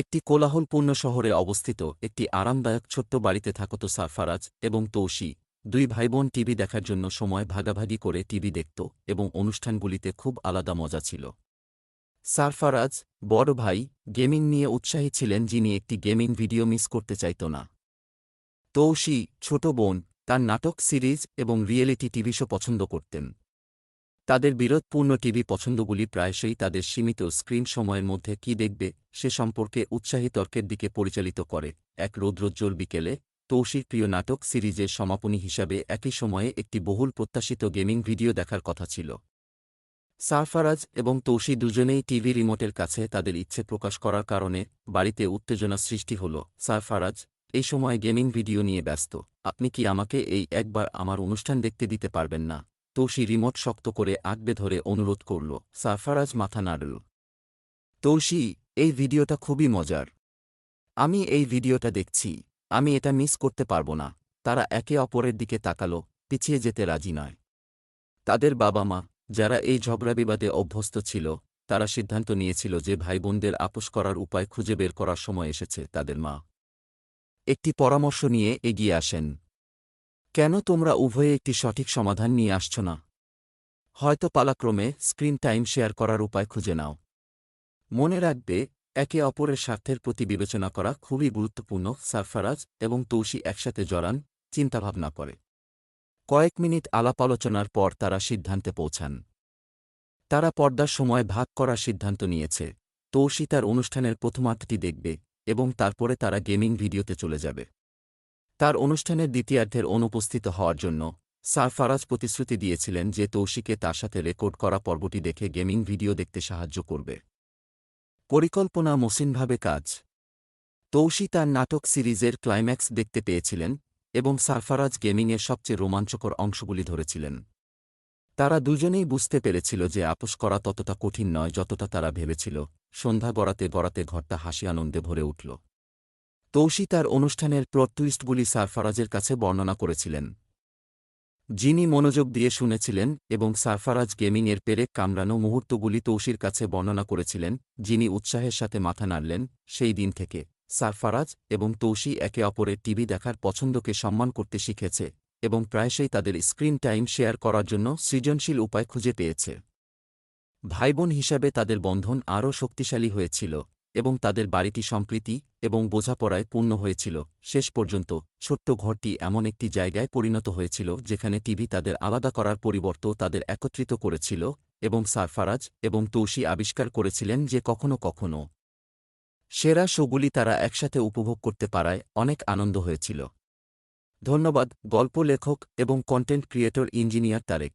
একটি কোলাহলপূর্ণ শহরে অবস্থিত একটি আরামদায়ক ছোট্ট বাড়িতে থাকত সারফারাজ এবং তৌসি, দুই ভাইবোন টিভি দেখার জন্য সময় ভাগাভাগি করে টিভি দেখত এবং অনুষ্ঠানগুলিতে খুব আলাদা মজা ছিল। সারফারাজ, বড় ভাই, গেমিং নিয়ে উৎসাহী ছিলেন, যিনি একটি গেমিং ভিডিও মিস করতে চাইত না। তৌসি, ছোট বোন, তার নাটক সিরিজ এবং রিয়েলিটি টিভি শো পছন্দ করতেন। তাদের বিরোধপূর্ণ টিভি পছন্দগুলি প্রায়শই তাদের সীমিত স্ক্রিন সময়ের মধ্যে কী দেখবে সে সম্পর্কে উৎসাহী তর্কের দিকে পরিচালিত করে। এক রৌদ্রোজ্জ্বল বিকেলে তৌসির প্রিয় নাটক সিরিজের সমাপনী হিসাবে একই সময়ে একটি বহুল প্রত্যাশিত গেমিং ভিডিও দেখার কথা ছিল। সারফারাজ এবং তৌসি দুজনেই টিভি রিমোটের কাছে তাদের ইচ্ছে প্রকাশ করার কারণে বাড়িতে উত্তেজনা সৃষ্টি হল। সারফারাজ, এই সময় গেমিং ভিডিও নিয়ে ব্যস্ত, আপনি কি আমাকে এই একবার আমার অনুষ্ঠান দেখতে দিতে পারবেন না? তৌসি রিমোট শক্ত করে আঁকড়ে ধরে অনুরোধ করল। সারফারাজ মাথা নাড়ল। তৌসি, এই ভিডিওটা খুবই মজার। আমি এই ভিডিওটা দেখছি। আমি এটা মিস করতে পারব না। তারা একে অপরের দিকে তাকালো, পিছিয়ে যেতে রাজি নয়। তাদের বাবা মা, যারা এই ঝগড়াবিবাদে অভ্যস্ত ছিল, তারা সিদ্ধান্ত নিয়েছিল যে ভাইবোনদের আপোস করার উপায় খুঁজে বের করার সময় এসেছে। তাদের মা একটি পরামর্শ নিয়ে এগিয়ে আসেন। কেন তোমরা উভয়ে একটি সঠিক সমাধান নিয়ে আসছ না? হয়তো পালাক্রমে স্ক্রিন টাইম শেয়ার করার উপায় খুঁজে নাও। মনে রাখবে, একে অপরের স্বার্থের প্রতি বিবেচনা করা খুবই গুরুত্বপূর্ণ। সারফারাজ এবং তৌসি একসাথে জড়ান, চিন্তাভাবনা করে। কয়েক মিনিট আলাপ আলোচনার পর তারা সিদ্ধান্তে পৌঁছান। তারা পর্দার সময় ভাগ করার সিদ্ধান্ত নিয়েছে। তৌসি তার অনুষ্ঠানের প্রথমার্ধটি দেখবে এবং তারপরে তারা গেমিং ভিডিওতে চলে যাবে। তার অনুষ্ঠানের দ্বিতীয়ার্ধের অনুপস্থিত হওয়ার জন্য সারফারাজ প্রতিশ্রুতি দিয়েছিলেন যে তৌসিকে তার সাথে রেকর্ড করা পর্বটি দেখে গেমিং ভিডিও দেখতে সাহায্য করবে। পরিকল্পনা মসৃণভাবে কাজ। তৌসি তার নাটক সিরিজের ক্লাইম্যাক্স দেখতে পেয়েছিলেন এবং সারফারাজ গেমিংয়ের সবচেয়ে রোমাঞ্চকর অংশগুলি ধরেছিলেন। তারা দুজনেই বুঝতে পেরেছিল যে আপোস করা ততটা কঠিন নয় যতটা তারা ভেবেছিল। সন্ধ্যা গড়াতে গড়াতে ঘরটা হাসি আনন্দে ভরে উঠল। তৌসি তার অনুষ্ঠানের প্লট টুইস্টগুলি সারফারাজের কাছে বর্ণনা করেছিলেন, যিনি মনোযোগ দিয়ে শুনেছিলেন, এবং সারফারাজ গেমিংয়ের পেরেক কামড়ানো মুহূর্তগুলি তৌসির কাছে বর্ণনা করেছিলেন, যিনি উৎসাহের সাথে মাথা নাড়লেন। সেই দিন থেকে সারফারাজ এবং তৌসি একে অপরের টিভি দেখার পছন্দকে সম্মান করতে শিখেছে এবং প্রায়শই তাদের স্ক্রিন টাইম শেয়ার করার জন্য সৃজনশীল উপায় খুঁজে পেয়েছে। ভাইবোন হিসাবে তাদের বন্ধন আরও শক্তিশালী হয়েছিল এবং তাদের বাড়িটি সম্প্রীতি এবং বোঝাপড়ায় পূর্ণ হয়েছিল। শেষ পর্যন্ত ছোট্ট ঘরটি এমন একটি জায়গায় পরিণত হয়েছিল যেখানে টিভি তাদের আলাদা করার পরিবর্তে তাদের একত্রিত করেছিল, এবং সারফারাজ এবং তৌসি আবিষ্কার করেছিলেন যে কখনও কখনও সেরা শোগুলি তারা একসাথে উপভোগ করতে পারায় অনেক আনন্দ হয়েছিল। ধন্যবাদ। গল্প লেখক এবং কন্টেন্ট ক্রিয়েটর ইঞ্জিনিয়ার তারেক।